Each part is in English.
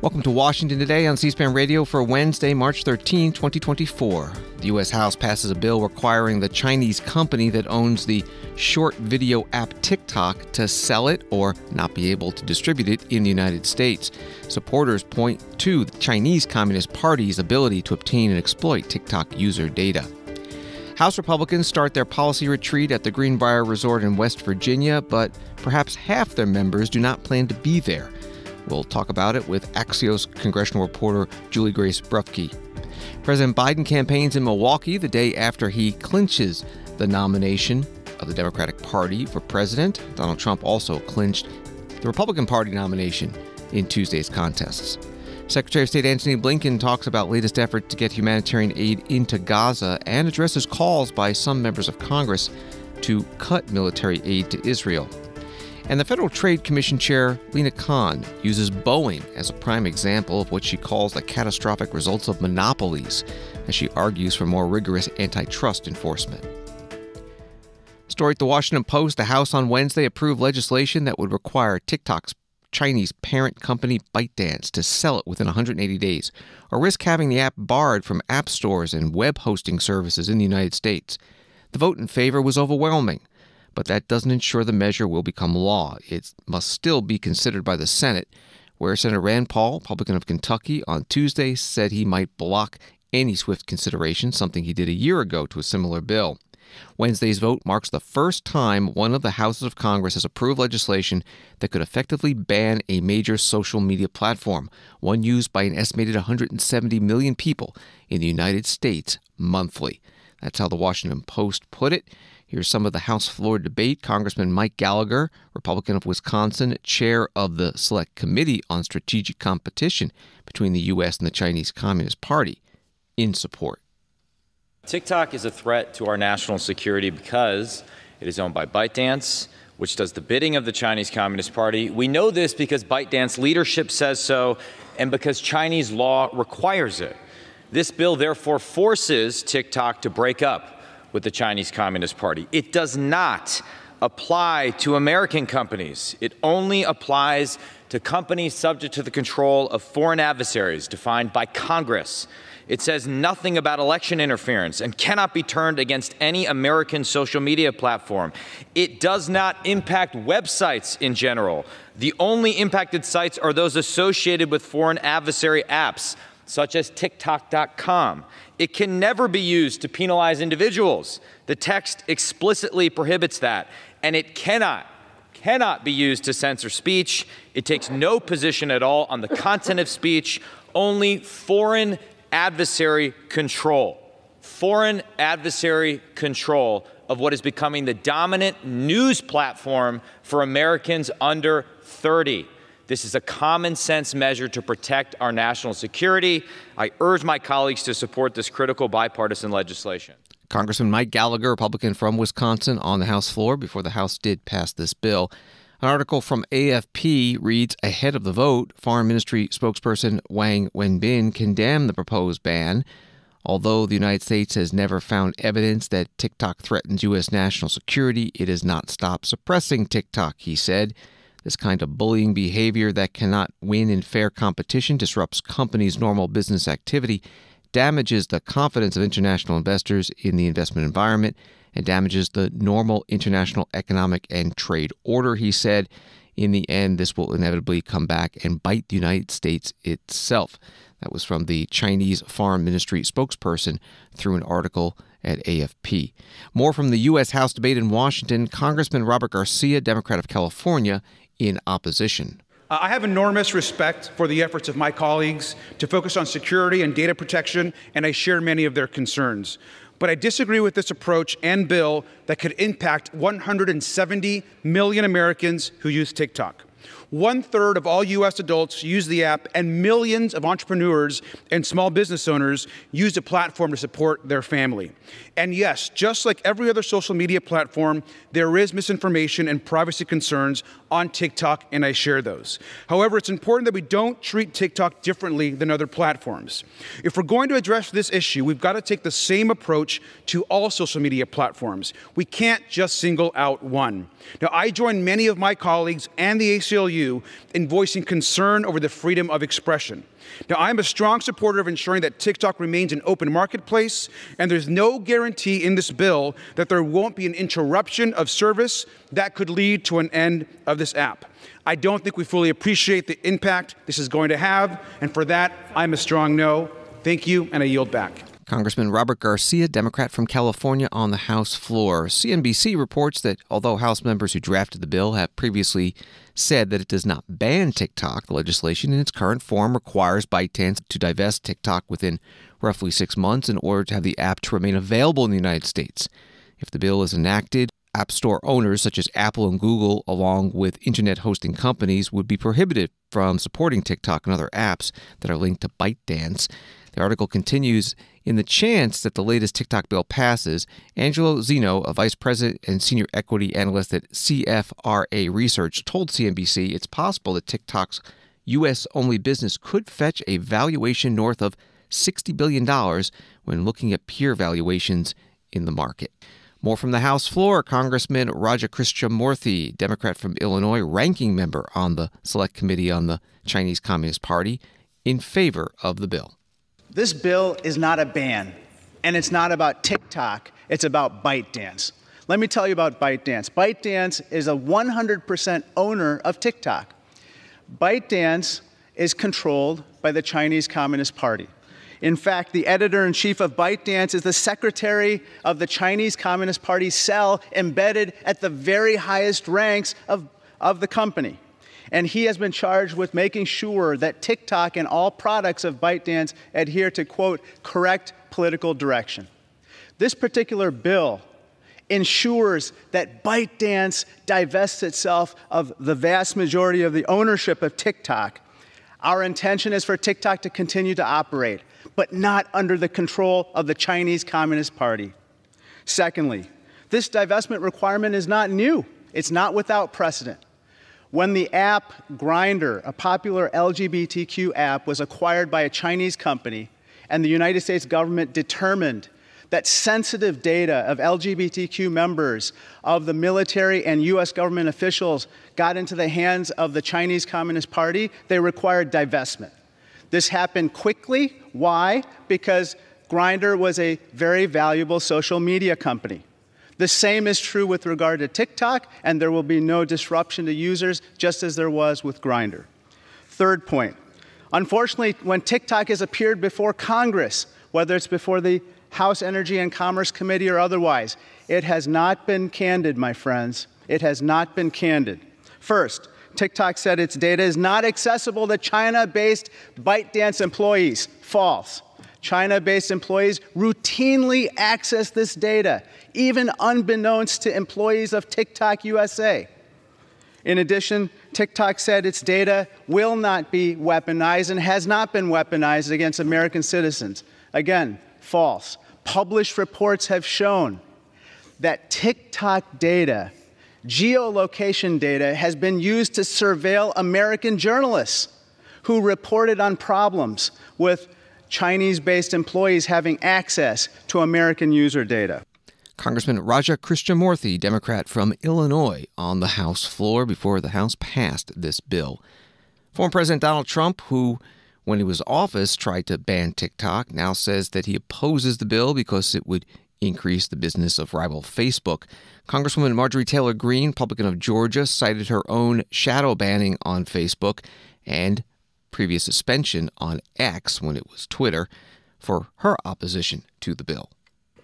Welcome to Washington Today on C-SPAN Radio for Wednesday, March 13, 2024. The U.S. House passes a bill requiring the Chinese company that owns the short video app TikTok to sell it or not be able to distribute it in the United States. Supporters point to the Chinese Communist Party's ability to obtain and exploit TikTok user data. House Republicans start their policy retreat at the Greenbrier Resort in West Virginia, but perhaps half their members do not plan to be there. We'll talk about it with Axios Congressional reporter Juliegrace Brufke. President Biden campaigns in Milwaukee the day after he clinches the nomination of the Democratic Party for president. Donald Trump also clinched the Republican Party nomination in Tuesday's contests. Secretary of State Antony Blinken talks about latest effort to get humanitarian aid into Gaza and addresses calls by some members of Congress to cut military aid to Israel. And the Federal Trade Commission Chair Lina Kahn uses Boeing as a prime example of what she calls the catastrophic results of monopolies, as she argues for more rigorous antitrust enforcement. Story at the Washington Post: the House on Wednesday approved legislation that would require TikTok's Chinese parent company ByteDance to sell it within 180 days, or risk having the app barred from app stores and web hosting services in the United States. The vote in favor was overwhelming, but that doesn't ensure the measure will become law. It must still be considered by the Senate, where Senator Rand Paul, Republican of Kentucky, on Tuesday said he might block any swift consideration, something he did a year ago to a similar bill. Wednesday's vote marks the first time one of the houses of Congress has approved legislation that could effectively ban a major social media platform, one used by an estimated 170 million people in the United States monthly. That's how the Washington Post put it. Here's some of the House floor debate. Congressman Mike Gallagher, Republican of Wisconsin, chair of the Select Committee on Strategic Competition between the U.S. and the Chinese Communist Party, in support. TikTok is a threat to our national security because it is owned by ByteDance, which does the bidding of the Chinese Communist Party. We know this because ByteDance leadership says so and because Chinese law requires it. This bill therefore forces TikTok to break up with the Chinese Communist Party. It does not apply to American companies. It only applies to companies subject to the control of foreign adversaries defined by Congress. It says nothing about election interference and cannot be turned against any American social media platform. It does not impact websites in general. The only impacted sites are those associated with foreign adversary apps, such as TikTok.com. It can never be used to penalize individuals. The text explicitly prohibits that, and it cannot be used to censor speech. It takes no position at all on the content of speech, only foreign adversary control. Foreign adversary control of what is becoming the dominant news platform for Americans under 30. This is a common sense measure to protect our national security. I urge my colleagues to support this critical bipartisan legislation. Congressman Mike Gallagher, Republican from Wisconsin, on the House floor before the House did pass this bill. An article from AFP reads, ahead of the vote, Foreign Ministry spokesperson Wang Wenbin condemned the proposed ban. Although the United States has never found evidence that TikTok threatens U.S. national security, it has not stopped suppressing TikTok, he said. This kind of bullying behavior that cannot win in fair competition disrupts companies' normal business activity, damages the confidence of international investors in the investment environment, and damages the normal international economic and trade order, he said. In the end, this will inevitably come back and bite the United States itself. That was from the Chinese Foreign Ministry spokesperson through an article at AFP. More from the U.S. House debate in Washington. Congressman Robert Garcia, Democrat of California, in opposition. I have enormous respect for the efforts of my colleagues to focus on security and data protection, and I share many of their concerns. But I disagree with this approach and bill that could impact 170 million Americans who use TikTok. 1/3 of all U.S. adults use the app, and millions of entrepreneurs and small business owners use the platform to support their family. And yes, just like every other social media platform, there is misinformation and privacy concerns on TikTok, and I share those. However, it's important that we don't treat TikTok differently than other platforms. If we're going to address this issue, we've got to take the same approach to all social media platforms. We can't just single out one. Now, I join many of my colleagues and the Axios chill you in voicing concern over the freedom of expression. Now, I'm a strong supporter of ensuring that TikTok remains an open marketplace, and there's no guarantee in this bill that there won't be an interruption of service that could lead to an end of this app. I don't think we fully appreciate the impact this is going to have, and for that, I'm a strong no. Thank you, and I yield back. Congressman Robert Garcia, Democrat from California, on the House floor. CNBC reports that although House members who drafted the bill have previously said that it does not ban TikTok, the legislation in its current form requires ByteDance to divest TikTok within roughly 6 months in order to have the app to remain available in the United States. If the bill is enacted, App Store owners such as Apple and Google, along with internet hosting companies, would be prohibited from supporting TikTok and other apps that are linked to ByteDance. The article continues, in the chance that the latest TikTok bill passes, Angelo Zeno, a vice president and senior equity analyst at CFRA Research, told CNBC it's possible that TikTok's U.S.-only business could fetch a valuation north of $60 billion when looking at peer valuations in the market. More from the House floor, Congressman Raja Krishnamurthy, Democrat from Illinois, ranking member on the Select Committee on the Chinese Communist Party, in favor of the bill. This bill is not a ban, and it's not about TikTok. It's about ByteDance. Let me tell you about ByteDance. ByteDance is a 100% owner of TikTok. ByteDance is controlled by the Chinese Communist Party. In fact, the editor-in-chief of ByteDance is the secretary of the Chinese Communist Party cell embedded at the very highest ranks of the company. And he has been charged with making sure that TikTok and all products of ByteDance adhere to, quote, correct political direction. This particular bill ensures that ByteDance divests itself of the vast majority of the ownership of TikTok. Our intention is for TikTok to continue to operate, but not under the control of the Chinese Communist Party. Secondly, this divestment requirement is not new. It's not without precedent. When the app Grindr, a popular LGBTQ app, was acquired by a Chinese company, and the United States government determined that sensitive data of LGBTQ members of the military and U.S. government officials got into the hands of the Chinese Communist Party, they required divestment. This happened quickly. Why? Because Grindr was a very valuable social media company. The same is true with regard to TikTok, and there will be no disruption to users, just as there was with Grindr. Third point, unfortunately, when TikTok has appeared before Congress, whether it's before the House Energy and Commerce Committee or otherwise, it has not been candid, my friends. It has not been candid. First, TikTok said its data is not accessible to China-based ByteDance employees. False. China-based employees routinely access this data, even unbeknownst to employees of TikTok USA. In addition, TikTok said its data will not be weaponized and has not been weaponized against American citizens. Again, false. Published reports have shown that TikTok data, geolocation data, has been used to surveil American journalists who reported on problems with Chinese-based employees having access to American user data. Congressman Raja Krishnamurthy, Democrat from Illinois, on the House floor before the House passed this bill. Former President Donald Trump, who, when he was in office, tried to ban TikTok, now says that he opposes the bill because it would increase the business of rival Facebook. Congresswoman Marjorie Taylor Greene, Republican of Georgia, cited her own shadow banning on Facebook and previous suspension on X, when it was Twitter, for her opposition to the bill.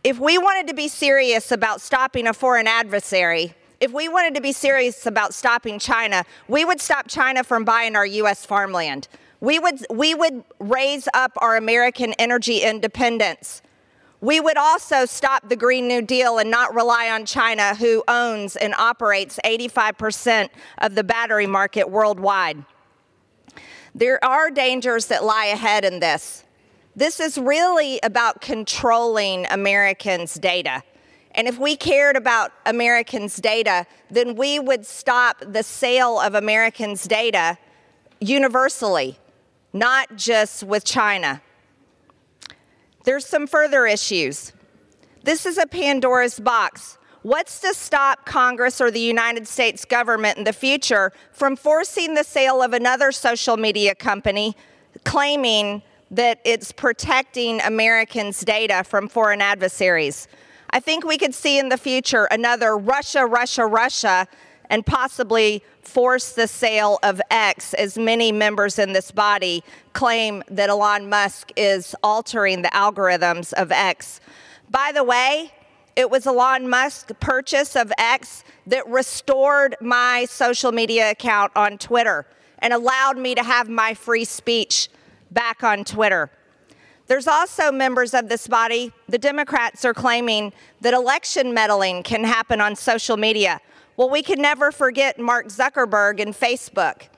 If we wanted to be serious about stopping a foreign adversary, if we wanted to be serious about stopping China, we would stop China from buying our U.S. farmland. We would raise up our American energy independence. We would also stop the Green New Deal and not rely on China, who owns and operates 85% of the battery market worldwide. There are dangers that lie ahead in this. This is really about controlling Americans' data. And if we cared about Americans' data, then we would stop the sale of Americans' data universally, not just with China. There's some further issues. This is a Pandora's box. What's to stop Congress or the United States government in the future from forcing the sale of another social media company, claiming that it's protecting Americans' data from foreign adversaries? I think we could see in the future another Russia, Russia, Russia, and possibly force the sale of X, as many members in this body claim that Elon Musk is altering the algorithms of X. By the way, it was Elon Musk's purchase of X that restored my social media account on Twitter and allowed me to have my free speech back on Twitter. There's also members of this body, the Democrats are claiming that election meddling can happen on social media. Well, we can never forget Mark Zuckerberg and Facebook.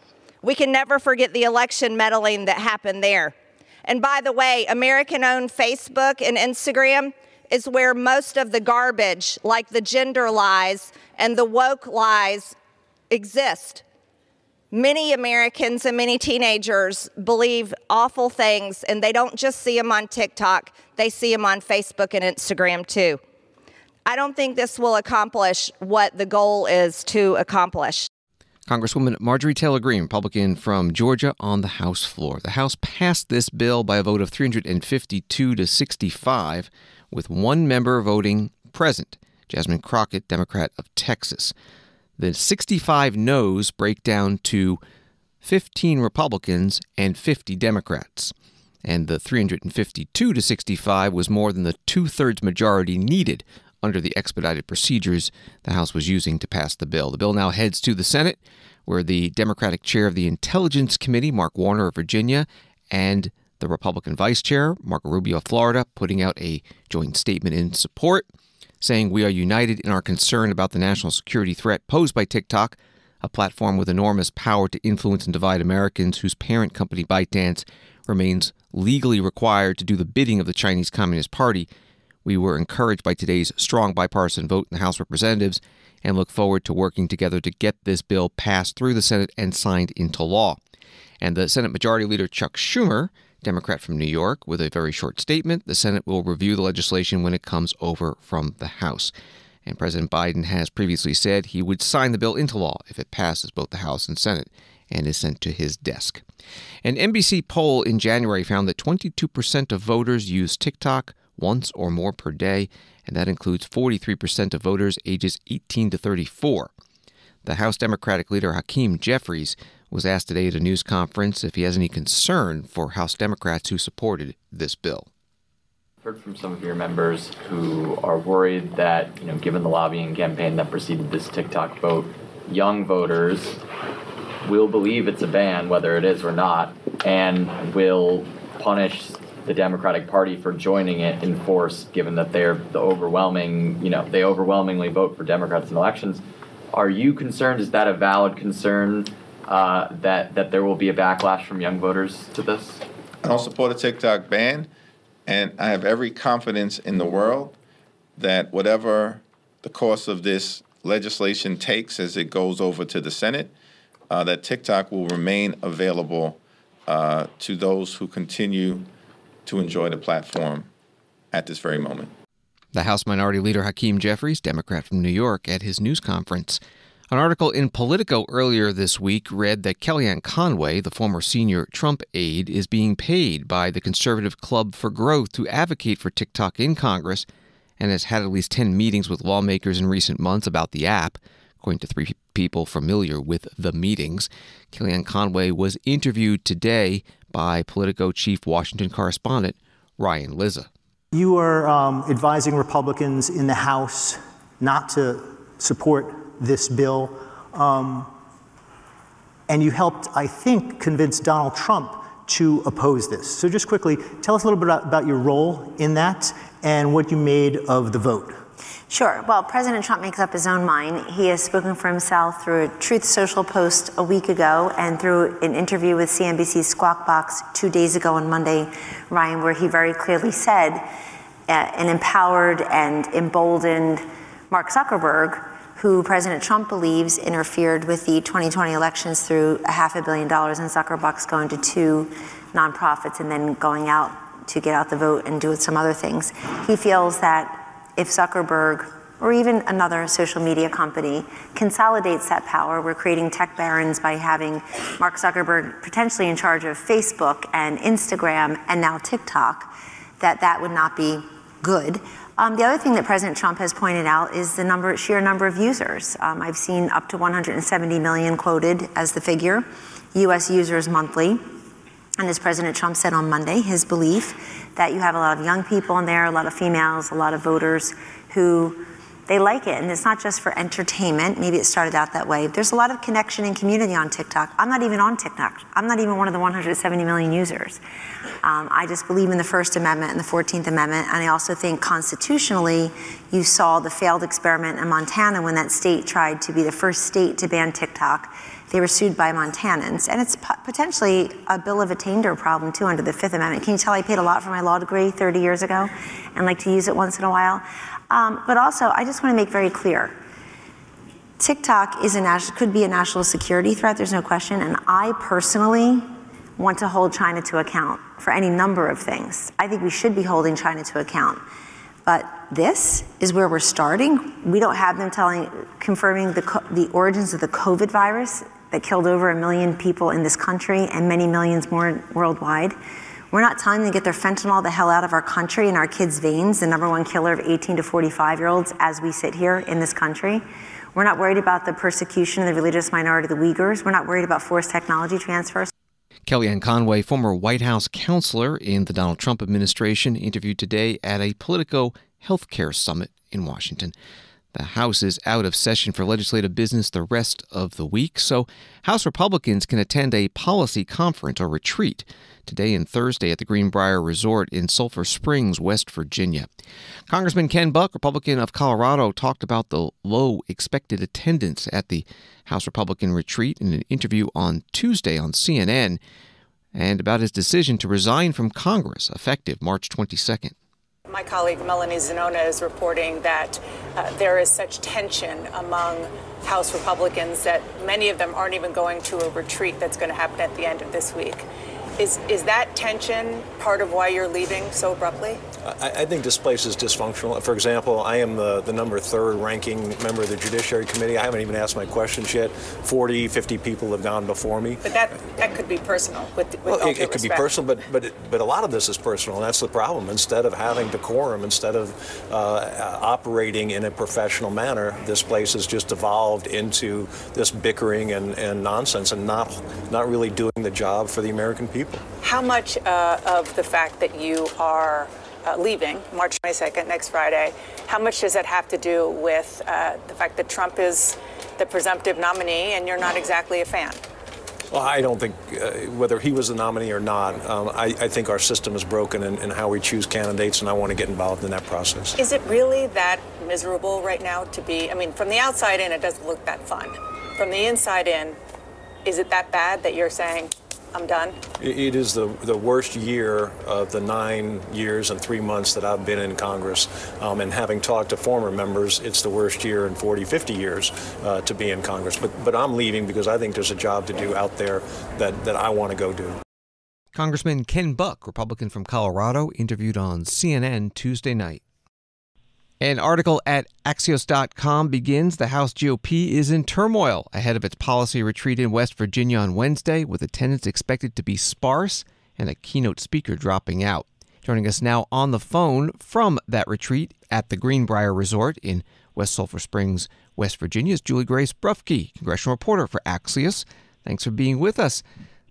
We can never forget the election meddling that happened there. And by the way, American-owned Facebook and Instagram is where most of the garbage, like the gender lies and the woke lies, exist. Many Americans and many teenagers believe awful things, and they don't just see them on TikTok, they see them on Facebook and Instagram too. I don't think this will accomplish what the goal is to accomplish. Congresswoman Marjorie Taylor Greene, Republican from Georgia, on the House floor. The House passed this bill by a vote of 352 to 65, with one member voting present, Jasmine Crockett, Democrat of Texas. The 65 noes break down to 15 Republicans and 50 Democrats. And the 352 to 65 was more than the two-thirds majority needed under the expedited procedures the House was using to pass the bill. The bill now heads to the Senate, where the Democratic chair of the Intelligence Committee, Mark Warner of Virginia, and the Republican vice chair, Marco Rubio of Florida, putting out a joint statement in support, saying we are united in our concern about the national security threat posed by TikTok, a platform with enormous power to influence and divide Americans, whose parent company ByteDance remains legally required to do the bidding of the Chinese Communist Party. We were encouraged by today's strong bipartisan vote in the House of Representatives and look forward to working together to get this bill passed through the Senate and signed into law. And the Senate Majority Leader Chuck Schumer, Democrat from New York, with a very short statement. The Senate will review the legislation when it comes over from the House. And President Biden has previously said he would sign the bill into law if it passes both the House and Senate and is sent to his desk. An NBC poll in January found that 22% of voters use TikTok once or more per day, and that includes 43% of voters ages 18 to 34. The House Democratic leader Hakeem Jeffries was asked today at a news conference if he has any concern for House Democrats who supported this bill. I've heard from some of your members who are worried that, given the lobbying campaign that preceded this TikTok vote, young voters will believe it's a ban, whether it is or not, and will punish the Democratic Party for joining it in force, given that they're the overwhelming, they overwhelmingly vote for Democrats in elections. Are you concerned? Is that a valid concern that there will be a backlash from young voters to this? I don't support a TikTok ban, and I have every confidence in the world that whatever the course of this legislation takes as it goes over to the Senate, that TikTok will remain available to those who continue to enjoy the platform at this very moment. The House Minority Leader Hakeem Jeffries, Democrat from New York, at his news conference. An article in Politico earlier this week read that Kellyanne Conway, the former senior Trump aide, is being paid by the Conservative Club for Growth to advocate for TikTok in Congress and has had at least 10 meetings with lawmakers in recent months about the app, according to 3 people familiar with the meetings. Kellyanne Conway was interviewed today by Politico chief Washington correspondent Ryan Lizza. You are advising Republicans in the House not to support this bill, and you helped, I think, convince Donald Trump to oppose this. So just quickly, tell us a little bit about your role in that and what you made of the vote. Sure. Well, President Trump makes up his own mind. He has spoken for himself through a Truth Social post a week ago and through an interview with CNBC's Squawk Box 2 days ago on Monday, Ryan, where he very clearly said an empowered and emboldened Mark Zuckerberg, who President Trump believes interfered with the 2020 elections through $500 million in Zuckerbucks going to 2 nonprofits and then going out to get out the vote and do some other things. He feels that if Zuckerberg or even another social media company consolidates that power. We're creating tech barons by having Mark Zuckerberg potentially in charge of Facebook and Instagram and now TikTok, that would not be good. The other thing that President Trump has pointed out is the sheer number of users. I've seen up to 170 million quoted as the figure, U.S. users monthly. And as President Trump said on Monday, his belief that you have a lot of young people in there, a lot of females, a lot of voters who they like it. And it's not just for entertainment. Maybe it started out that way. There's a lot of connection and community on TikTok. I'm not even on TikTok. I'm not even one of the 170 million users. I just believe in the First Amendment and the 14th Amendment. And I also think constitutionally, you saw the failed experiment in Montana when that state tried to be the first state to ban TikTok. They were sued by Montanans. And it's potentially a bill of attainder problem, too, under the Fifth Amendment. Can you tell I paid a lot for my law degree 30 years ago and like to use it once in a while? But also, I just want to make very clear, TikTok could be a national security threat, there's no question, and I personally want to hold China to account for any number of things. I think we should be holding China to account. But this is where we're starting. We don't have them confirming the origins of the COVID virus that killed over 1 million people in this country and many millions more worldwide. We're not telling them to get their fentanyl the hell out of our country and our kids' veins, the #1 killer of 18 to 45-year-olds as we sit here in this country. We're not worried about the persecution of the religious minority, the Uyghurs. We're not worried about forced technology transfers. Kellyanne Conway, former White House counselor in the Donald Trump administration, interviewed today at a Politico healthcare summit in Washington. The House is out of session for legislative business the rest of the week, so House Republicans can attend a policy conference or retreat today and Thursday at the Greenbrier Resort in Sulphur Springs, West Virginia. Congressman Ken Buck, Republican of Colorado, talked about the low expected attendance at the House Republican retreat in an interview on Tuesday on CNN, and about his decision to resign from Congress effective March 22nd. My colleague Melanie Zanona is reporting that there is such tension among House Republicans that many of them aren't even going to a retreat that's going to happen at the end of this week. Is that tension part of why you're leaving so abruptly? I think this place is dysfunctional. For example, I am the number 3rd ranking member of the Judiciary Committee. I haven't even asked my questions yet. 40, 50 people have gone before me. But that could be personal. With it could be personal, but a lot of this is personal, and that's the problem. Instead of having decorum, instead of operating in a professional manner, this place has just evolved into this bickering and nonsense, and not really doing the job for the American people. How much of the fact that you are leaving March 22nd, next Friday, how much does that have to do with the fact that Trump is the presumptive nominee and you're not exactly a fan? Well, I don't think whether he was the nominee or not, I think our system is broken in how we choose candidates, and I want to get involved in that process. Is it really that miserable right now to be, I mean, from the outside in, it doesn't look that fun. From the inside in, is it that bad that you're saying, I'm done? It is the worst year of the 9 years and 3 months that I've been in Congress. And having talked to former members, it's the worst year in 40, 50 years to be in Congress. But I'm leaving because I think there's a job to do out there that I want to go do. Congressman Ken Buck, Republican from Colorado, interviewed on CNN Tuesday night. An article at Axios.com begins, the House GOP is in turmoil ahead of its policy retreat in West Virginia on Wednesday, with attendance expected to be sparse and a keynote speaker dropping out. Joining us now on the phone from that retreat at the Greenbrier Resort in West Sulphur Springs, West Virginia, is Juliegrace Brufke, congressional reporter for Axios. Thanks for being with us.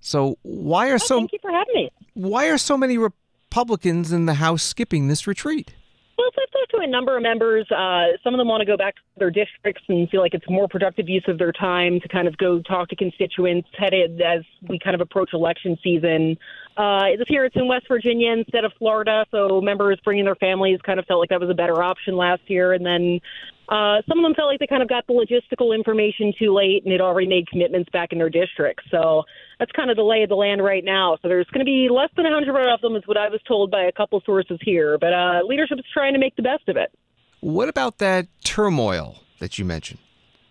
So thank you for having me. Why are so many Republicans in the House skipping this retreat? Well, I've talked to a number of members. Some of them want to go back to their districts and feel like it's a more productive use of their time to kind of go talk to constituents headed as we kind of approach election season. This year it's in West Virginia instead of Florida, so members bringing their families kind of felt like that was a better option last year. And then some of them felt like they kind of got the logistical information too late and had already made commitments back in their districts. So that's kind of the lay of the land right now. So there's going to be less than 100 of them is what I was told by a couple sources here. But leadership is trying to make the best of it. What about that turmoil that you mentioned?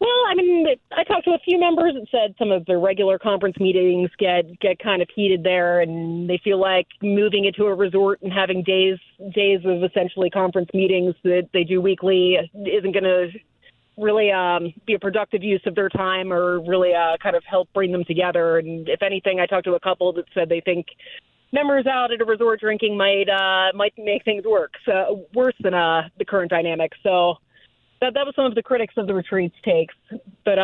Well, I mean, I talked to a few members that said some of the regular conference meetings get kind of heated there, and they feel like moving it to a resort and having days of essentially conference meetings that they do weekly isn't going to really be a productive use of their time or really kind of help bring them together. And if anything, I talked to a couple that said they think members out at a resort drinking might make things work, so worse than the current dynamic. So that was some of the critics of the retreat's takes. But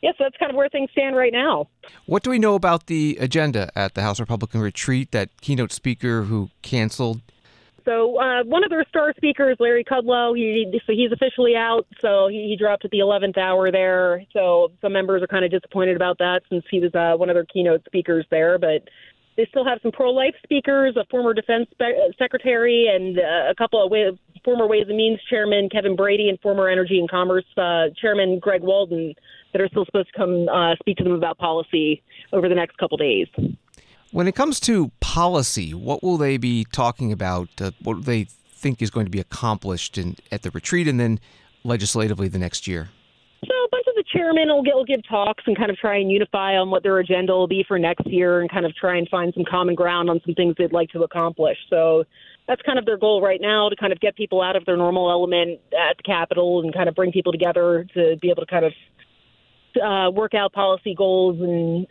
yes, that's kind of where things stand right now. What do we know about the agenda at the House Republican retreat, that keynote speaker who canceled? So one of their star speakers, Larry Kudlow, he's officially out. So he dropped at the 11th hour there. So some members are kind of disappointed about that since he was one of their keynote speakers there. But they still have some pro-life speakers, a former defense secretary, and a couple of former Ways and Means Chairman Kevin Brady and former Energy and Commerce Chairman Greg Walden that are still supposed to come speak to them about policy over the next couple days. When it comes to policy, what will they be talking about? What do they think is going to be accomplished at the retreat and then legislatively the next year? So a bunch of the chairmen will give talks and kind of try and unify on what their agenda will be for next year and kind of try and find some common ground on some things they'd like to accomplish. So that's kind of their goal right now, to kind of get people out of their normal element at the Capitol and kind of bring people together to be able to kind of work out policy goals and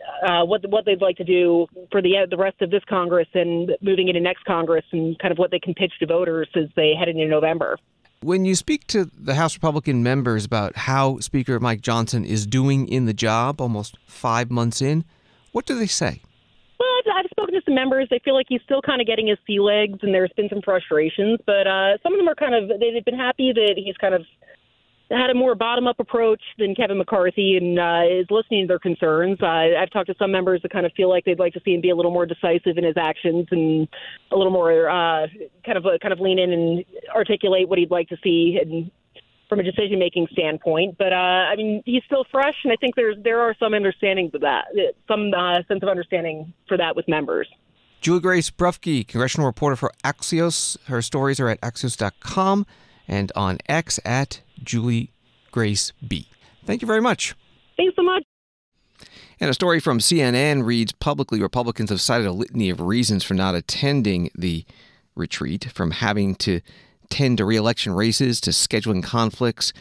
what they'd like to do for the rest of this Congress and moving into next Congress, and kind of what they can pitch to voters as they head into November. When you speak to the House Republican members about how Speaker Mike Johnson is doing in the job almost 5 months in, what do they say? Well, I've spoken to some members. They feel like he's still kind of getting his sea legs, and there's been some frustrations. But some of them are they've been happy that he's kind of had a more bottom-up approach than Kevin McCarthy and is listening to their concerns. I've talked to some members that kind of feel like they'd like to see him be a little more decisive in his actions and a little more kind of lean in and articulate what he'd like to see and from a decision-making standpoint. But, I mean, he's still fresh, and I think there are some understandings of that, some sense of understanding for that with members. Juliegrace Brufke, congressional reporter for Axios. Her stories are at Axios.com and on X at Juliegrace B. Thank you very much. Thanks so much. And a story from CNN reads, publicly, Republicans have cited a litany of reasons for not attending the retreat, from having to tend to re-election races to scheduling conflicts.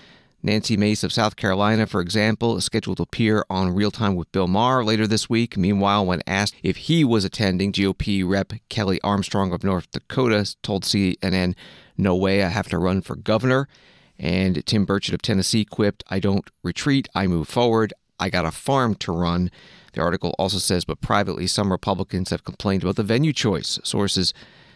Nancy Mace of South Carolina, for example, is scheduled to appear on Real Time with Bill Maher later this week. Meanwhile, when asked if he was attending, GOP Rep. Kelly Armstrong of North Dakota told CNN, "No way, I have to run for governor." And Tim Burchett of Tennessee quipped, "I don't retreat, I move forward. I got a farm to run." The article also says, but privately, some Republicans have complained about the venue choice. Sources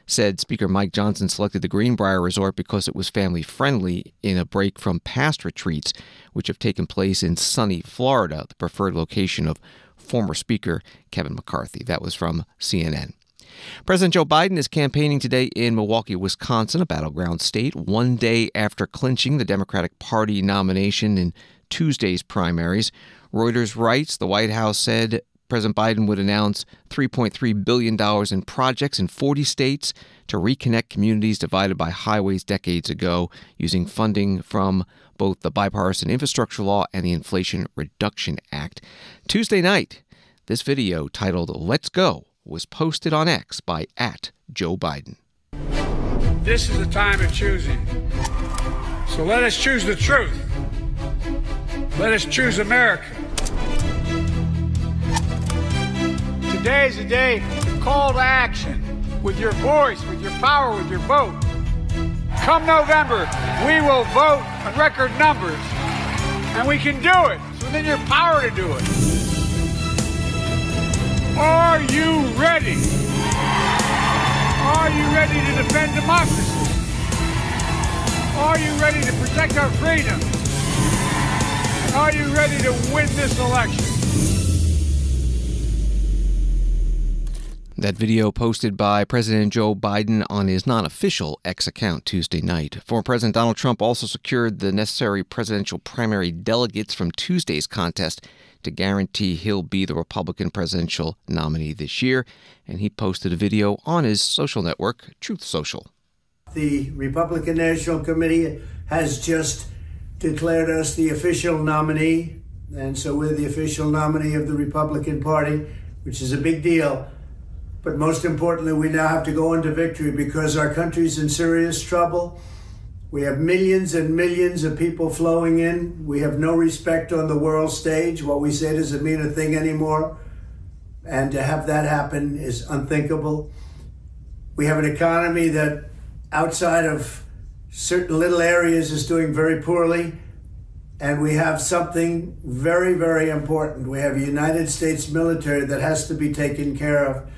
said Speaker Mike Johnson selected the Greenbrier Resort because it was family-friendly in a break from past retreats, which have taken place in sunny Florida, the preferred location of former Speaker Kevin McCarthy. That was from CNN. President Joe Biden is campaigning today in Milwaukee, Wisconsin, a battleground state, one day after clinching the Democratic Party nomination in Tuesday's primaries. Reuters writes the White House said President Biden would announce $3.3 billion in projects in 40 states to reconnect communities divided by highways decades ago, using funding from both the Bipartisan Infrastructure Law and the Inflation Reduction Act. Tuesday night, this video titled "Let's Go" was posted on X by @Joe Biden. This is a time of choosing. So let us choose the truth. Let us choose America. Today is a day to call to action with your voice, with your power, with your vote. Come November, we will vote in record numbers, and we can do it. It's within your power to do it. Are you ready? Are you ready to defend democracy? Are you ready to protect our freedom? And are you ready to win this election? That video posted by President Joe Biden on his non-official X account Tuesday night. Former President Donald Trump also secured the necessary presidential primary delegates from Tuesday's contest to guarantee he'll be the Republican presidential nominee this year, and he posted a video on his social network, Truth Social. The Republican National Committee has just declared us the official nominee, and so we're the official nominee of the Republican Party, which is a big deal. But most importantly, we now have to go into victory because our country's in serious trouble. We have millions and millions of people flowing in. We have no respect on the world stage. What we say doesn't mean a thing anymore. And to have that happen is unthinkable. We have an economy that outside of certain little areas is doing very poorly. And we have something very, very important. We have a United States military that has to be taken care of.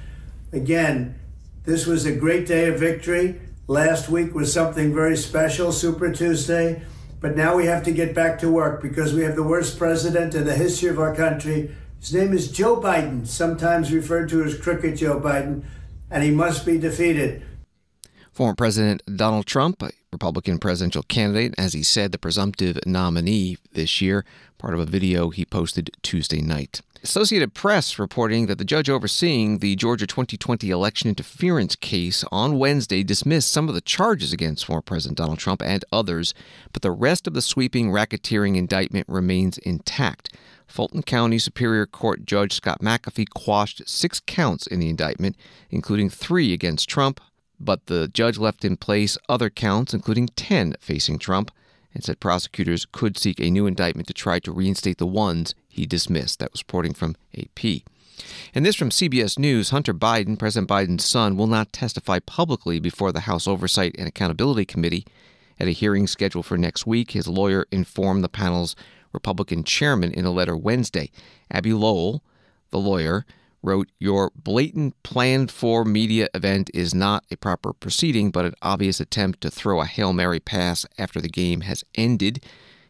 Again, this was a great day of victory. Last week was something very special, Super Tuesday. But now we have to get back to work because we have the worst president in the history of our country. His name is Joe Biden, sometimes referred to as Crooked Joe Biden, and he must be defeated. Former President Donald Trump, a Republican presidential candidate, as he said, the presumptive nominee this year, part of a video he posted Tuesday night. Associated Press reporting that the judge overseeing the Georgia 2020 election interference case on Wednesday dismissed some of the charges against former President Donald Trump and others, but the rest of the sweeping racketeering indictment remains intact. Fulton County Superior Court Judge Scott McAfee quashed 6 counts in the indictment, including 3 against Trump, but the judge left in place other counts, including 10 facing Trump, and said prosecutors could seek a new indictment to try to reinstate the ones he dismissed. That was reporting from AP. And this from CBS News. Hunter Biden, President Biden's son, will not testify publicly before the House Oversight and Accountability Committee at a hearing scheduled for next week. His lawyer informed the panel's Republican chairman in a letter Wednesday. Abby Lowell, the lawyer, wrote, "Your blatant planned-for media event is not a proper proceeding, but an obvious attempt to throw a Hail Mary pass after the game has ended."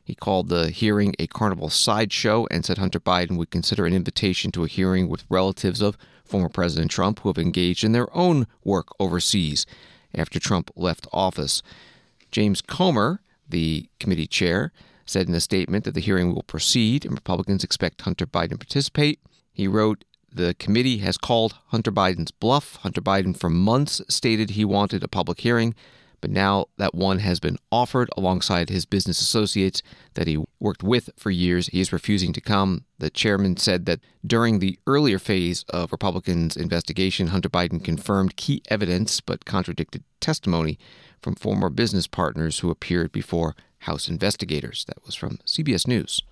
He called the hearing a carnival sideshow and said Hunter Biden would consider an invitation to a hearing with relatives of former President Trump who have engaged in their own work overseas after Trump left office. James Comer, the committee chair, said in a statement that the hearing will proceed and Republicans expect Hunter Biden to participate. He wrote, "The committee has called Hunter Biden's bluff. Hunter Biden for months stated he wanted a public hearing, but now that one has been offered alongside his business associates that he worked with for years, he is refusing to come." The chairman said that during the earlier phase of Republicans' investigation, Hunter Biden confirmed key evidence but contradicted testimony from former business partners who appeared before House investigators. That was from CBS News.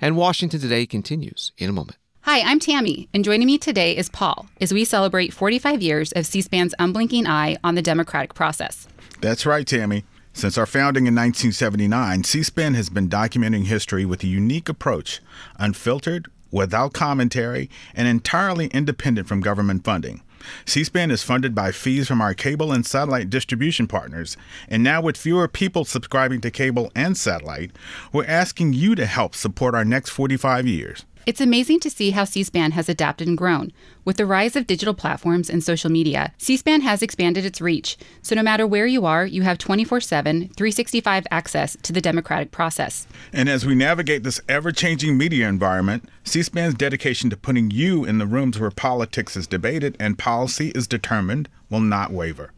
And Washington Today continues in a moment. Hi, I'm Tammy, and joining me today is Paul as we celebrate 45 years of C-SPAN's unblinking eye on the democratic process. That's right, Tammy. Since our founding in 1979, C-SPAN has been documenting history with a unique approach, unfiltered, without commentary, and entirely independent from government funding. C-SPAN is funded by fees from our cable and satellite distribution partners, and now with fewer people subscribing to cable and satellite, we're asking you to help support our next 45 years. It's amazing to see how C-SPAN has adapted and grown. With the rise of digital platforms and social media, C-SPAN has expanded its reach. So no matter where you are, you have 24/7, 365 access to the democratic process. And as we navigate this ever-changing media environment, C-SPAN's dedication to putting you in the rooms where politics is debated and policy is determined will not waver.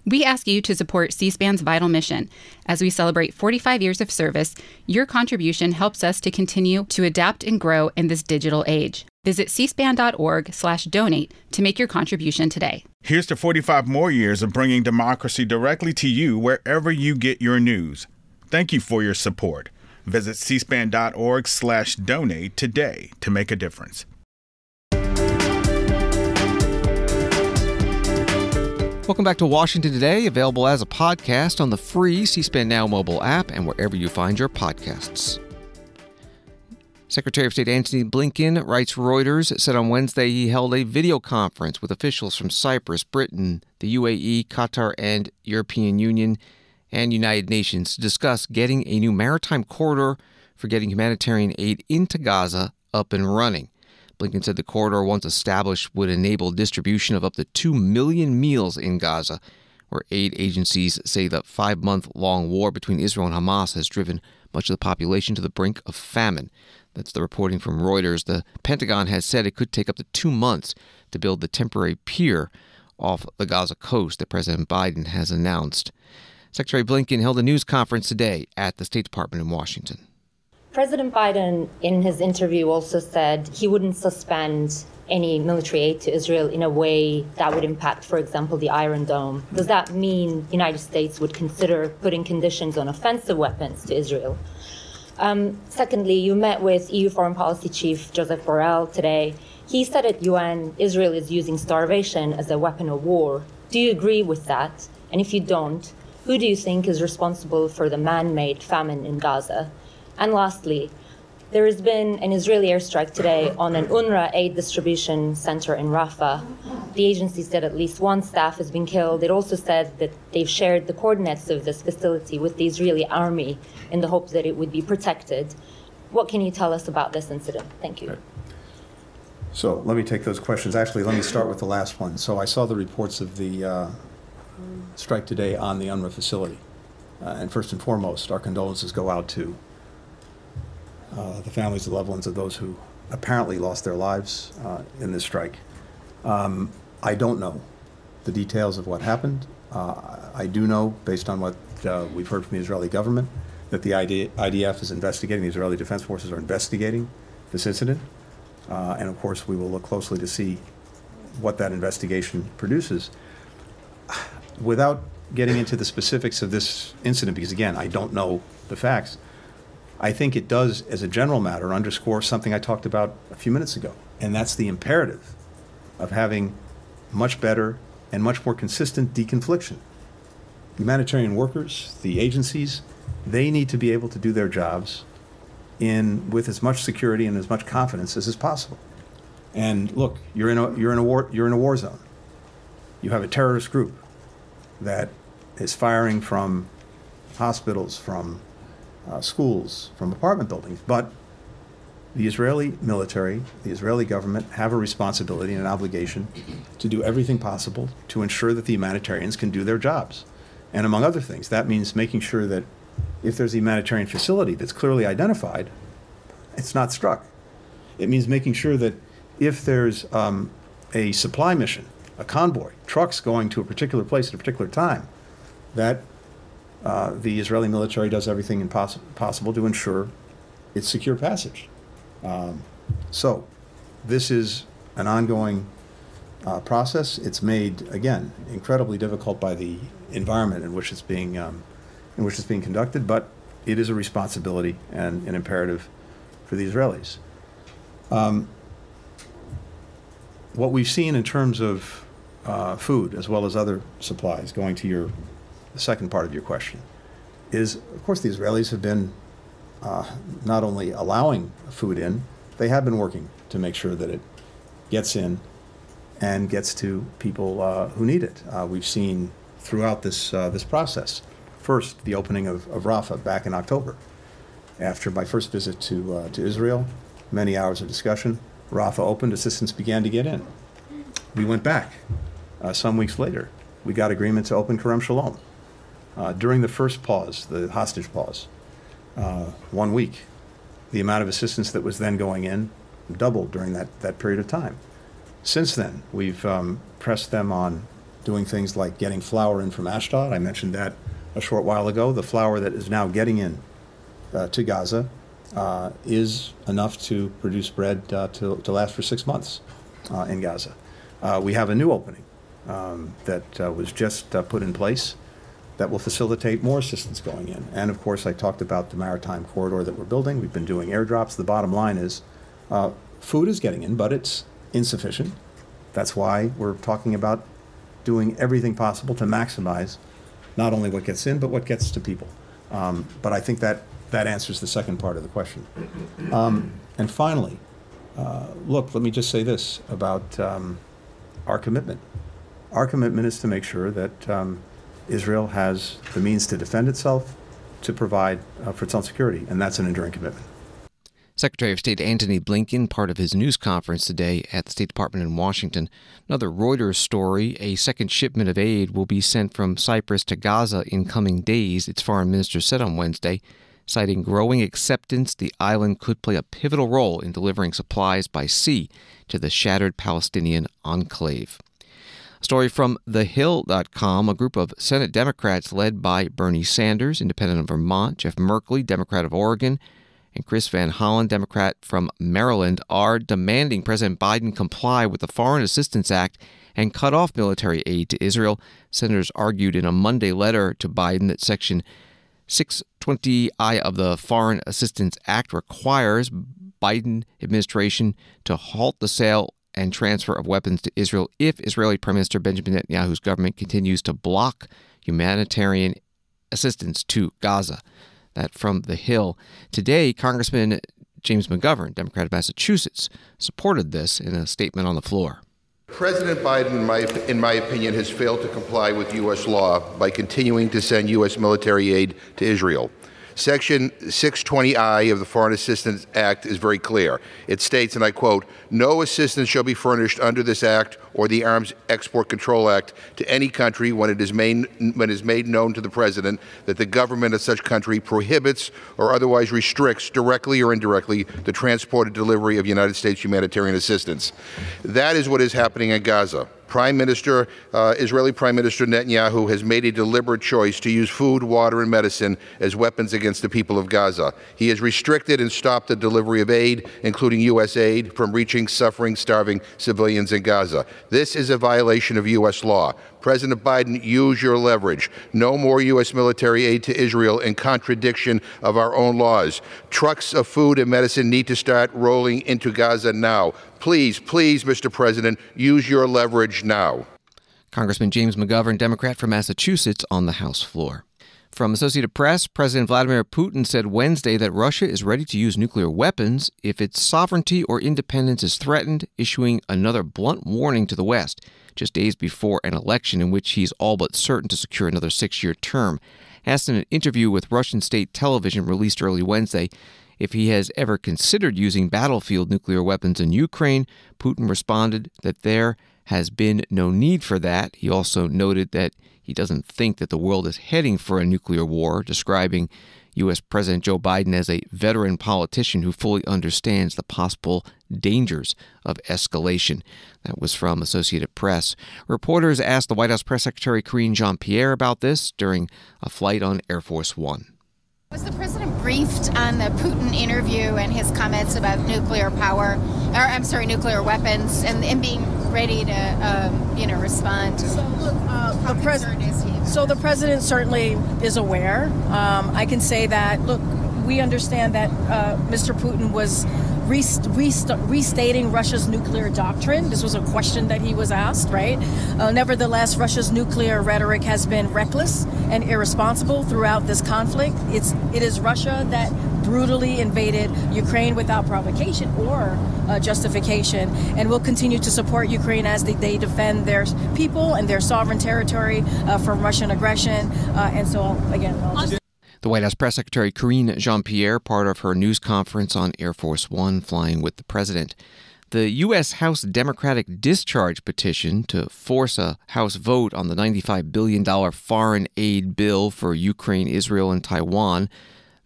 We ask you to support C-SPAN's vital mission. As we celebrate 45 years of service, your contribution helps us to continue to adapt and grow in this digital age. Visit cspan.org/donate to make your contribution today. Here's to 45 more years of bringing democracy directly to you wherever you get your news. Thank you for your support. Visit cspan.org/donate today to make a difference. Welcome back to Washington Today, available as a podcast on the free C-SPAN Now mobile app and wherever you find your podcasts. Secretary of State Antony Blinken, writes Reuters, said on Wednesday he held a video conference with officials from Cyprus, Britain, the UAE, Qatar, and European Union and United Nations to discuss getting a new maritime corridor for getting humanitarian aid into Gaza up and running. Blinken said the corridor, once established, would enable distribution of up to 2 million meals in Gaza, where aid agencies say the 5-month-long war between Israel and Hamas has driven much of the population to the brink of famine. That's the reporting from Reuters. The Pentagon has said it could take up to 2 months to build the temporary pier off the Gaza coast that President Biden has announced. Secretary Blinken held a news conference today at the State Department in Washington. President Biden, in his interview, also said he wouldn't suspend any military aid to Israel in a way that would impact, for example, the Iron Dome. Does that mean the United States would consider putting conditions on offensive weapons to Israel? Secondly, you met with EU Foreign Policy Chief Joseph Borrell today. He said at UN, Israel is using starvation as a weapon of war. Do you agree with that? And if you don't, who do you think is responsible for the man-made famine in Gaza? And lastly, there has been an Israeli airstrike today on an UNRWA aid distribution center in Rafah. The agency said at least one staff has been killed. It also said that they've shared the coordinates of this facility with the Israeli army in the hope that it would be protected. What can you tell us about this incident? Thank you. So let me take those questions. Actually, let me start with the last one. So I saw the reports of the strike today on the UNRWA facility. And first and foremost, our condolences go out to the families and loved ones of those who apparently lost their lives in this strike. I don't know the details of what happened. I do know, based on what we've heard from the Israeli government, that the IDF is investigating, the Israeli Defense Forces are investigating this incident. And of course, we will look closely to see what that investigation produces. Without getting into the specifics of this incident, because again, I don't know the facts, I think it does, as a general matter, underscore something I talked about a few minutes ago, and that's the imperative of having much better and much more consistent deconfliction. Humanitarian workers, the agencies, they need to be able to do their jobs with as much security and as much confidence as is possible. And look, you're in a war zone. You have a terrorist group that is firing from hospitals, from schools, from apartment buildings. But the Israeli military, the Israeli government have a responsibility and an obligation to do everything possible to ensure that the humanitarians can do their jobs. And among other things, that means making sure that if there's a humanitarian facility that's clearly identified, it's not struck. It means making sure that if there's a supply mission, a convoy, trucks going to a particular place at a particular time, that the Israeli military does everything possible to ensure its secure passage. So this is an ongoing process. It's made, again, incredibly difficult by the environment in which it's being conducted, but it is a responsibility and an imperative for the Israelis. What we've seen in terms of food, as well as other supplies, going to the second part of your question, is, of course, the Israelis have been not only allowing food in, they have been working to make sure that it gets in and gets to people who need it. We've seen throughout this process, first, the opening of Rafah back in October. After my first visit to Israel, many hours of discussion, Rafah opened, assistance began to get in. We went back some weeks later. We got agreement to open Kerem Shalom. During the first pause, the hostage pause, 1 week, the amount of assistance that was then going in doubled during that period of time. Since then, we've pressed them on doing things like getting flour in from Ashdod. I mentioned that a short while ago. The flour that is now getting in to Gaza is enough to produce bread to last for 6 months in Gaza. We have a new opening that was just put in place that will facilitate more assistance going in. And of course, I talked about the maritime corridor that we're building. We've been doing airdrops. The bottom line is food is getting in, but it's insufficient. That's why we're talking about doing everything possible to maximize not only what gets in, but what gets to people. But I think that answers the second part of the question. And finally, look, let me just say this about our commitment. Our commitment is to make sure that Israel has the means to defend itself, to provide for its own security, and that's an enduring commitment. Secretary of State Antony Blinken, part of his news conference today at the State Department in Washington. Another Reuters story, a second shipment of aid will be sent from Cyprus to Gaza in coming days, its foreign minister said on Wednesday, citing growing acceptance the island could play a pivotal role in delivering supplies by sea to the shattered Palestinian enclave. A story from TheHill.com, a group of Senate Democrats led by Bernie Sanders, independent of Vermont, Jeff Merkley, Democrat of Oregon, and Chris Van Hollen, Democrat from Maryland, are demanding President Biden comply with the Foreign Assistance Act and cut off military aid to Israel. Senators argued in a Monday letter to Biden that Section 620I of the Foreign Assistance Act requires Biden administration to halt the sale and transfer of weapons to Israel if Israeli Prime Minister Benjamin Netanyahu's government continues to block humanitarian assistance to Gaza. That from The Hill. Today, Congressman James McGovern, Democrat of Massachusetts, supported this in a statement on the floor. President Biden, in my opinion, has failed to comply with U.S. law by continuing to send U.S. military aid to Israel. Section 620I of the Foreign Assistance Act is very clear. It states, and I quote, "No assistance shall be furnished under this act or the Arms Export Control Act to any country when it is made known to the President that the government of such country prohibits or otherwise restricts, directly or indirectly, the transport and delivery of United States humanitarian assistance." That is what is happening in Gaza. Israeli Prime Minister Netanyahu has made a deliberate choice to use food, water, and medicine as weapons against the people of Gaza. He has restricted and stopped the delivery of aid, including U.S. aid, from reaching suffering, starving civilians in Gaza. This is a violation of U.S. law. President Biden, use your leverage. No more U.S. military aid to Israel in contradiction of our own laws. Trucks of food and medicine need to start rolling into Gaza now. Please, please, Mr. President, use your leverage now. Congressman James McGovern, Democrat from Massachusetts, on the House floor. From Associated Press, President Vladimir Putin said Wednesday that Russia is ready to use nuclear weapons if its sovereignty or independence is threatened, issuing another blunt warning to the West, just days before an election in which he's all but certain to secure another 6-year term. Asked in an interview with Russian state television released early Wednesday if he has ever considered using battlefield nuclear weapons in Ukraine, Putin responded that there has been no need for that. He also noted that he doesn't think that the world is heading for a nuclear war, describing U.S. President Joe Biden as a veteran politician who fully understands the possible dangers of escalation. That was from Associated Press. Reporters asked the White House Press Secretary Karine Jean-Pierre about this during a flight on Air Force One. Was the president briefed on the Putin interview and his comments about nuclear weapons and being ready to, respond? So the president certainly is aware. I can say that, look, we understand that Mr. Putin was restating Russia's nuclear doctrine. This was a question that he was asked, right? Nevertheless, Russia's nuclear rhetoric has been reckless and irresponsible throughout this conflict. It is Russia that brutally invaded Ukraine without provocation or justification, and will continue to support Ukraine as they defend their people and their sovereign territory from Russian aggression. And so, again, The White House Press Secretary Karine Jean-Pierre, part of her news conference on Air Force One, flying with the president. The U.S. House Democratic discharge petition to force a House vote on the $95 billion foreign aid bill for Ukraine, Israel, and Taiwan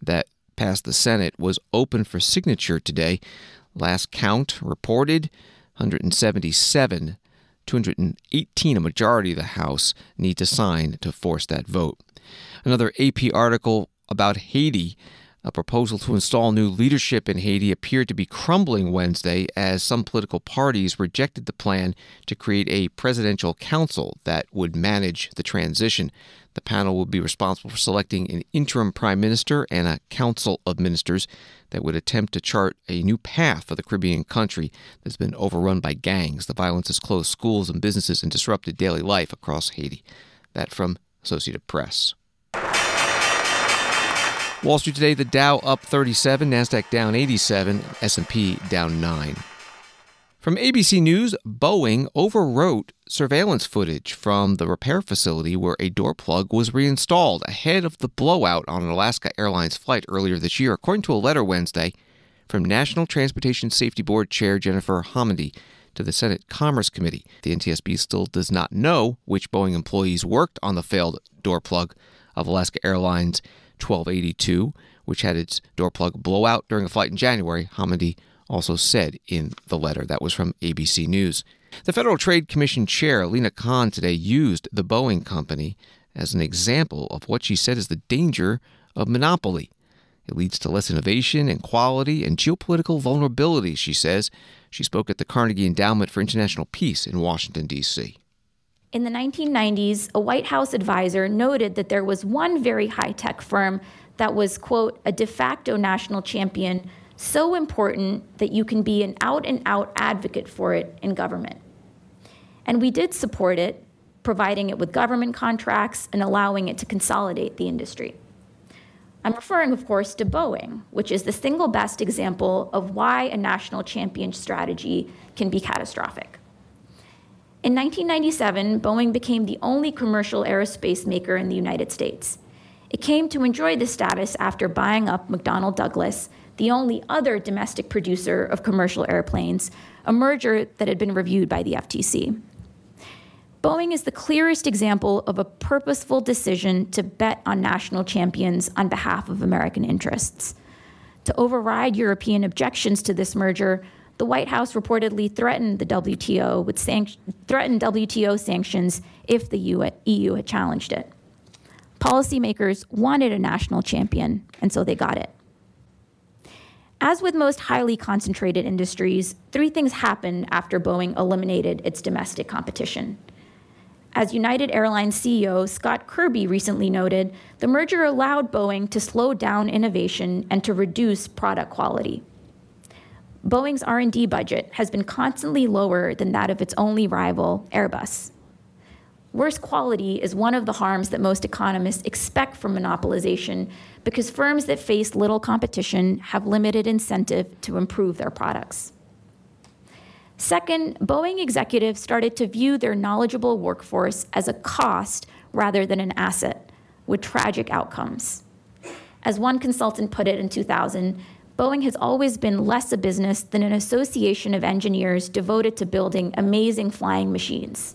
that passed the Senate was open for signature today. Last count reported 177. 218, a majority of the House, need to sign to force that vote. Another AP article about Haiti. A proposal to install new leadership in Haiti appeared to be crumbling Wednesday as some political parties rejected the plan to create a presidential council that would manage the transition. The panel would be responsible for selecting an interim prime minister and a council of ministers that would attempt to chart a new path for the Caribbean country that's been overrun by gangs. The violence has closed schools and businesses and disrupted daily life across Haiti. That from Associated Press. Wall Street today, the Dow up 37, NASDAQ down 87, S&P down 9. From ABC News, Boeing overwrote surveillance footage from the repair facility where a door plug was reinstalled ahead of the blowout on an Alaska Airlines flight earlier this year, according to a letter Wednesday from National Transportation Safety Board Chair Jennifer Homendy to the Senate Commerce Committee. The NTSB still does not know which Boeing employees worked on the failed door plug of Alaska Airlines 1282, which had its door plug blow out during a flight in January, Homendy also said in the letter. That was from ABC News. The Federal Trade Commission Chair Lina Kahn today used the Boeing company as an example of what she said is the danger of monopoly. It leads to less innovation and quality and geopolitical vulnerability, she says. She spoke at the Carnegie Endowment for International Peace in Washington, D.C. In the 1990s, a White House advisor noted that there was one very high-tech firm that was, quote, a de facto national champion, so important that you can be an out-and-out advocate for it in government. And we did support it, providing it with government contracts and allowing it to consolidate the industry. I'm referring, of course, to Boeing, which is the single best example of why a national champion strategy can be catastrophic. In 1997, Boeing became the only commercial aerospace maker in the United States. It came to enjoy this status after buying up McDonnell Douglas, the only other domestic producer of commercial airplanes, a merger that had been reviewed by the FTC. Boeing is the clearest example of a purposeful decision to bet on national champions on behalf of American interests. To override European objections to this merger, the White House reportedly threatened the WTO with WTO sanctions if the EU had challenged it. Policymakers wanted a national champion, and so they got it. As with most highly concentrated industries, three things happened after Boeing eliminated its domestic competition. As United Airlines CEO Scott Kirby recently noted, the merger allowed Boeing to slow down innovation and to reduce product quality. Boeing's R&D budget has been constantly lower than that of its only rival, Airbus. Worse quality is one of the harms that most economists expect from monopolization because firms that face little competition have limited incentive to improve their products. Second, Boeing executives started to view their knowledgeable workforce as a cost rather than an asset, with tragic outcomes. As one consultant put it in 2000, Boeing has always been less a business than an association of engineers devoted to building amazing flying machines.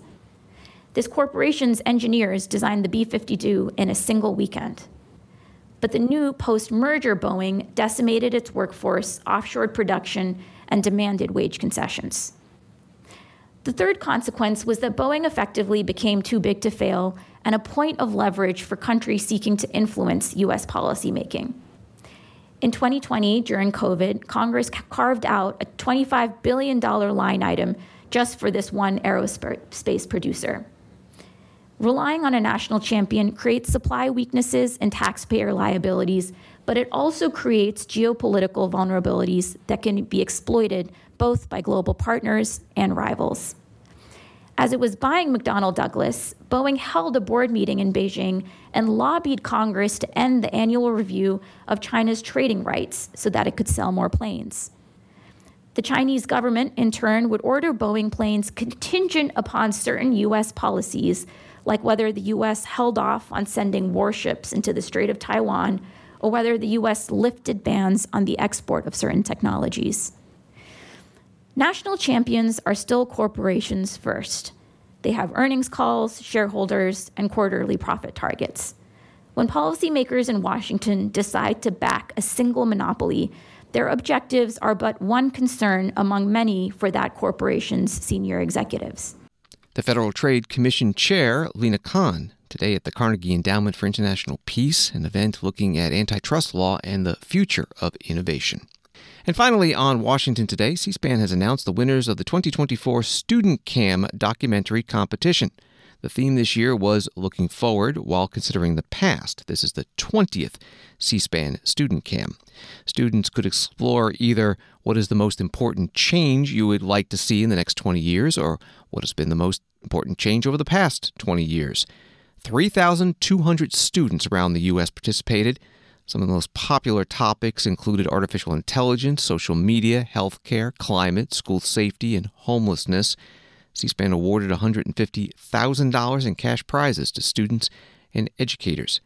This corporation's engineers designed the B-52 in a single weekend. But the new post-merger Boeing decimated its workforce, offshored production, and demanded wage concessions. The third consequence was that Boeing effectively became too big to fail and a point of leverage for countries seeking to influence U.S. policymaking. In 2020, during COVID, Congress carved out a $25 billion line item just for this one aerospace producer. Relying on a national champion creates supply weaknesses and taxpayer liabilities, but it also creates geopolitical vulnerabilities that can be exploited both by global partners and rivals. As it was buying McDonnell Douglas, Boeing held a board meeting in Beijing and lobbied Congress to end the annual review of China's trading rights so that it could sell more planes. The Chinese government, in turn, would order Boeing planes contingent upon certain U.S. policies, like whether the U.S. held off on sending warships into the Strait of Taiwan or whether the U.S. lifted bans on the export of certain technologies. National champions are still corporations first. They have earnings calls, shareholders, and quarterly profit targets. When policymakers in Washington decide to back a single monopoly, their objectives are but one concern among many for that corporation's senior executives. The Federal Trade Commission Chair, Lina Kahn, today at the Carnegie Endowment for International Peace, an event looking at antitrust law and the future of innovation. And finally, on Washington Today, C-SPAN has announced the winners of the 2024 Student Cam documentary competition. The theme this year was Looking Forward While Considering the Past. This is the 20th C-SPAN Student Cam. Students could explore either what is the most important change you would like to see in the next 20 years or what has been the most important change over the past 20 years. 3,200 students around the U.S. participated. Some of the most popular topics included artificial intelligence, social media, healthcare, climate, school safety, and homelessness. C-SPAN awarded $150,000 in cash prizes to students and educators.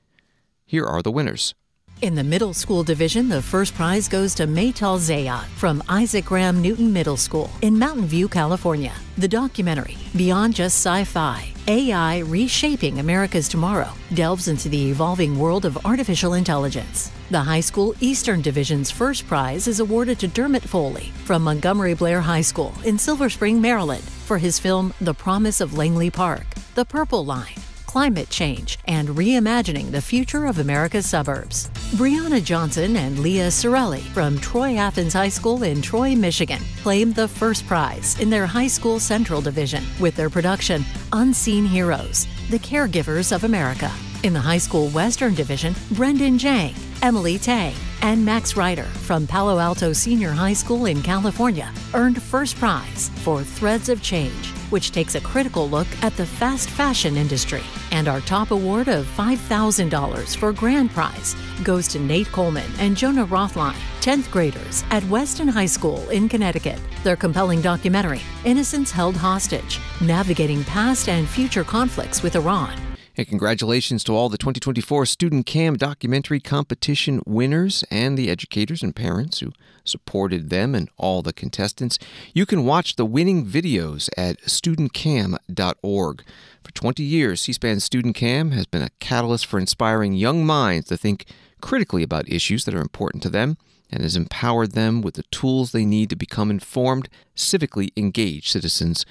Here are the winners. In the middle school division, the first prize goes to Maytal Zayat from Isaac Graham Newton Middle School in Mountain View, California. The documentary, Beyond Just Sci-Fi, AI Reshaping America's Tomorrow, delves into the evolving world of artificial intelligence. The high school Eastern Division's first prize is awarded to Dermot Foley from Montgomery Blair High School in Silver Spring, Maryland, for his film The Promise of Langley Park. The Purple Line, climate change, and reimagining the future of America's suburbs. Brianna Johnson and Leah Sorelli from Troy Athens High School in Troy, Michigan, claimed the first prize in their high school Central Division with their production, Unseen Heroes, The Caregivers of America. In the high school Western Division, Brendan Jang, Emily Tang, and Max Ryder from Palo Alto Senior High School in California earned first prize for Threads of Change, which takes a critical look at the fast fashion industry. And our top award of $5,000 for grand prize goes to Nate Coleman and Jonah Rothline, 10th graders at Weston High School in Connecticut. Their compelling documentary, Innocents Held Hostage, Navigating Past and Future Conflicts with Iran. And congratulations to all the 2024 Student Cam documentary competition winners and the educators and parents who supported them and all the contestants. You can watch the winning videos at studentcam.org. For 20 years, C-SPAN Student Cam has been a catalyst for inspiring young minds to think critically about issues that are important to them and has empowered them with the tools they need to become informed, civically engaged citizens.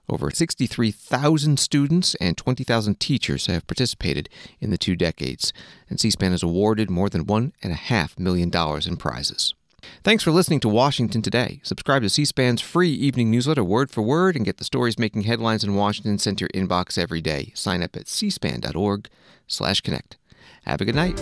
Over 63,000 students and 20,000 teachers have participated in the 2 decades, and C-SPAN has awarded more than $1.5 million in prizes. Thanks for listening to Washington Today. Subscribe to C-SPAN's free evening newsletter, Word for Word, and get the stories making headlines in Washington sent to your inbox every day. Sign up at cspan.org/connect. Have a good night.